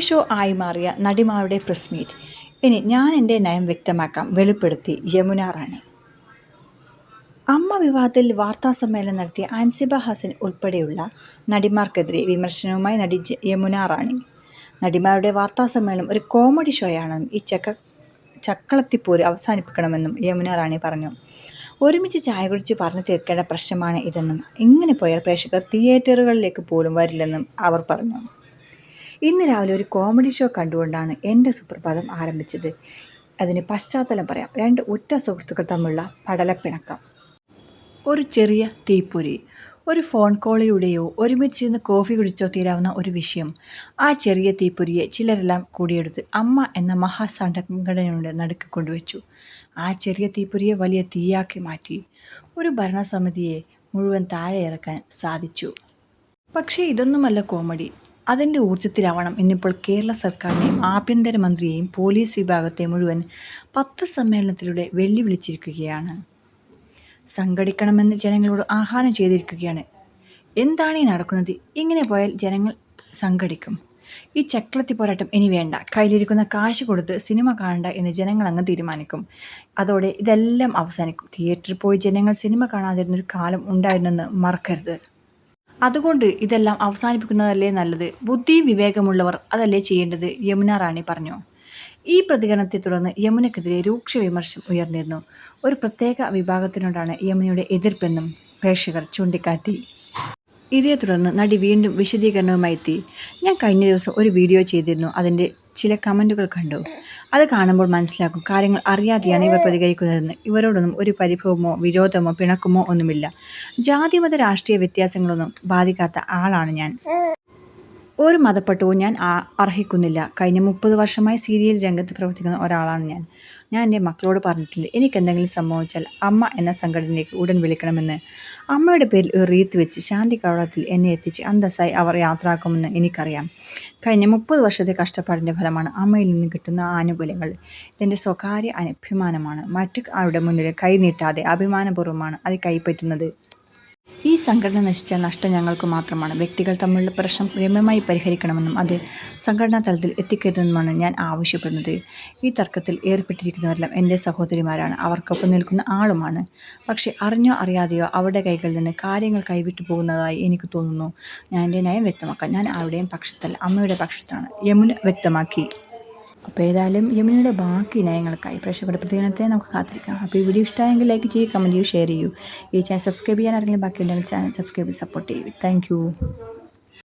Show ആയി മാറിയ നടിമാരുടെ press meet. ഇനി ഞാൻ എൻ്റെ നയം വ്യക്തമാക്കാം, വെളിപ്പെടുത്തി യമുന റാണി. അമ്മ വിവാദത്തിൽ വാർത്താസമ്മേളനം നടത്തിയ ആൻസിബ ഹസൻ ഉൾപ്പെടെയുള്ള നടിമാർക്കെതിരെ വിമർശനവുമായി നടി യമുന റാണി. നടിമാരുടെ വാർത്താസമ്മേളനം ഒരു കോമഡി ഷോയാണെന്നും ഈ ചക്കളത്തിപ്പോര് അവസാനിപ്പിക്കണമെന്നും യമുന റാണി പറഞ്ഞു. ഒരുമിച്ച് ചായ കുടിച്ച് പറഞ്ഞു തീർക്കേണ്ട പ്രശ്നമാണ് ഇതെന്നും ഇങ്ങനെ പോയാൽ പ്രേക്ഷകർ തിയേറ്ററുകളിലേക്ക് പോലും വരില്ലെന്നും അവർ പറഞ്ഞു. ഇന്ന് രാവിലെ ഒരു കോമഡി ഷോ കണ്ടുകൊണ്ടാണ് എൻ്റെ സുപ്രഭാതം ആരംഭിച്ചത്. അതിന് പശ്ചാത്തലം പറയാം. രണ്ട് ഉറ്റ സുഹൃത്തുക്കൾ തമ്മിലുള്ള പടലപ്പിണക്കം. ഒരു ചെറിയ തീപ്പൊരി. ഒരു ഫോൺ കോളിലൂടെയോ ഒരുമിച്ചിരുന്ന് കോഫി കുടിച്ചോ തീരാവുന്ന ഒരു വിഷയം. ആ ചെറിയ തീപ്പൊരിയെ ചിലരെല്ലാം കൂടിയെടുത്ത് അമ്മ എന്ന മഹാസംഘടനയുടെ നടുക്ക് കൊണ്ടുവച്ചു. ആ ചെറിയ തീപ്പൊരിയെ വലിയ തീയാക്കി മാറ്റി. ഒരു ഭരണസമിതിയെ മുഴുവൻ താഴെ ഇറക്കാൻ സാധിച്ചു. പക്ഷേ ഇതൊന്നുമല്ല കോമഡി. അതിൻ്റെ ഊർജ്ജത്തിലാവണം ഇന്നിപ്പോൾ കേരള സർക്കാരിനെയും ആഭ്യന്തരമന്ത്രിയെയും പോലീസ് വിഭാഗത്തെ മുഴുവൻ പത്രസമ്മേളനത്തിലൂടെ വെല്ലുവിളിച്ചിരിക്കുകയാണ്. സംഘടിക്കണമെന്ന് ജനങ്ങളോട് ആഹ്വാനം ചെയ്തിരിക്കുകയാണ്. എന്താണ് ഈ നടക്കുന്നത്? ഇങ്ങനെ പോയാൽ ജനങ്ങൾ സംഘടിക്കും. ഈ ചക്രത്തി പോരാട്ടം ഇനി വേണ്ട. കയ്യിലിരിക്കുന്ന കാശ് കൊടുത്ത് സിനിമ കാണണ്ട എന്ന് ജനങ്ങൾ അങ്ങ് തീരുമാനിക്കും. അതോടെ ഇതെല്ലാം അവസാനിക്കും. തിയേറ്ററിൽ പോയി ജനങ്ങൾ സിനിമ കാണാതിരുന്നൊരു കാലം ഉണ്ടായിരുന്നെന്ന് മറക്കരുത്. അതുകൊണ്ട് ഇതെല്ലാം അവസാനിപ്പിക്കുന്നതല്ലേ നല്ലത്. ബുദ്ധിയും വിവേകമുള്ളവർ അതല്ലേ ചെയ്യേണ്ടത്, യമുന റാണി പറഞ്ഞു. ഈ പ്രതികരണത്തെ തുടർന്ന് യമുനയ്ക്കെതിരെ രൂക്ഷ വിമർശനം ഉയർന്നിരുന്നു. ഒരു പ്രത്യേക വിഭാഗത്തിനോടാണ് യമുനയുടെ എതിർപ്പെന്നും പ്രേക്ഷകർ ചൂണ്ടിക്കാട്ടി. ഇതേ തുടർന്ന് നടി വീണ്ടും വിശദീകരണവുമായി എത്തി. ഞാൻ കഴിഞ്ഞ ദിവസം ഒരു വീഡിയോ ചെയ്തിരുന്നു. അതിൻ്റെ ചില കമൻറ്റുകൾ കണ്ടു. അത് കാണുമ്പോൾ മനസ്സിലാക്കും കാര്യങ്ങൾ അറിയാതെയാണ് ഇവർ പ്രതികരിക്കുന്നതെന്ന്. ഇവരോടൊന്നും ഒരു പരിഭവമോ വിരോധമോ പിണക്കമോ ഒന്നുമില്ല. ജാതിമത രാഷ്ട്രീയ വ്യത്യാസങ്ങളൊന്നും ബാധിക്കാത്ത ആളാണ് ഞാൻ. ഒരു മതപ്പട്ടവും ഞാൻ അർഹിക്കുന്നില്ല. കഴിഞ്ഞ 30 വർഷമായി സീരിയൽ രംഗത്ത് പ്രവർത്തിക്കുന്ന ഒരാളാണ് ഞാൻ. എൻ്റെ മക്കളോട് പറഞ്ഞിട്ടുണ്ട്, എനിക്കെന്തെങ്കിലും സംഭവിച്ചാൽ അമ്മ എന്ന സംഘടനയിലേക്ക് ഉടൻ വിളിക്കണമെന്ന്. അമ്മയുടെ പേരിൽ ഒരു റീത്ത് വെച്ച് ശാന്തി കവാടത്തിൽ എന്നെ എത്തിച്ച് അന്തസ്സായി അവർ യാത്രയാക്കുമെന്ന് എനിക്കറിയാം. കഴിഞ്ഞ 30 വർഷത്തെ കഷ്ടപ്പാടിൻ്റെ ഫലമാണ് അമ്മയിൽ നിന്ന് കിട്ടുന്ന ആനുകൂല്യങ്ങൾ. ഇതെൻ്റെ സ്വകാര്യ അഭിമാനമാണ്. മറ്റു ആരുടെ മുന്നിൽ കൈ നീട്ടാതെ അഭിമാനപൂർവ്വമാണ് അത് കൈപ്പറ്റുന്നത്. ഈ സംഘടന നശിച്ചാൽ നഷ്ടം ഞങ്ങൾക്ക് മാത്രമാണ്. വ്യക്തികൾ തമ്മിലുള്ള പ്രശ്നം രമ്യമായി പരിഹരിക്കണമെന്നും അത് സംഘടനാ തലത്തിൽ എത്തിക്കരുതെന്നുമാണ് ഞാൻ ആവശ്യപ്പെടുന്നത്. ഈ തർക്കത്തിൽ ഏർപ്പെട്ടിരിക്കുന്നവരെല്ലാം എൻ്റെ സഹോദരിമാരാണ്, അവർക്കൊപ്പം നിൽക്കുന്ന ആളുമാണ്. പക്ഷേ അറിഞ്ഞോ അറിയാതെയോ അവരുടെ കൈകളിൽ നിന്ന് കാര്യങ്ങൾ കൈവിട്ടു പോകുന്നതായി എനിക്ക് തോന്നുന്നു. ഞാൻ എൻ്റെ നയം വ്യക്തമാക്കാൻ ഞാൻ ആരുടെയും പക്ഷത്തല്ല, അമ്മയുടെ പക്ഷത്താണ്, യമുന വ്യക്തമാക്കി. അപ്പോൾ ഏതായാലും യമുനയുടെ ബാക്കി നയങ്ങൾക്കായി പ്രേക്ഷകരുടെ പ്രതികരണത്തെ നമുക്ക് കാത്തിരിക്കാം. അപ്പോൾ ഈ വീഡിയോ ഇഷ്ടമായെങ്കിൽ ലൈക്ക് ചെയ്യൂ, കമൻറ്റ് ചെയ്യൂ, ഷെയർ ചെയ്യൂ. ഈ ചാനൽ സബ്സ്ക്രൈബ് ചെയ്യാൻ ആരെങ്കിലും ബാക്കിയുണ്ടെങ്കിൽ ചാനൽ സബ്സ്ക്രൈബ് ചെയ്ത് സപ്പോർട്ട് ചെയ്യൂ. താങ്ക്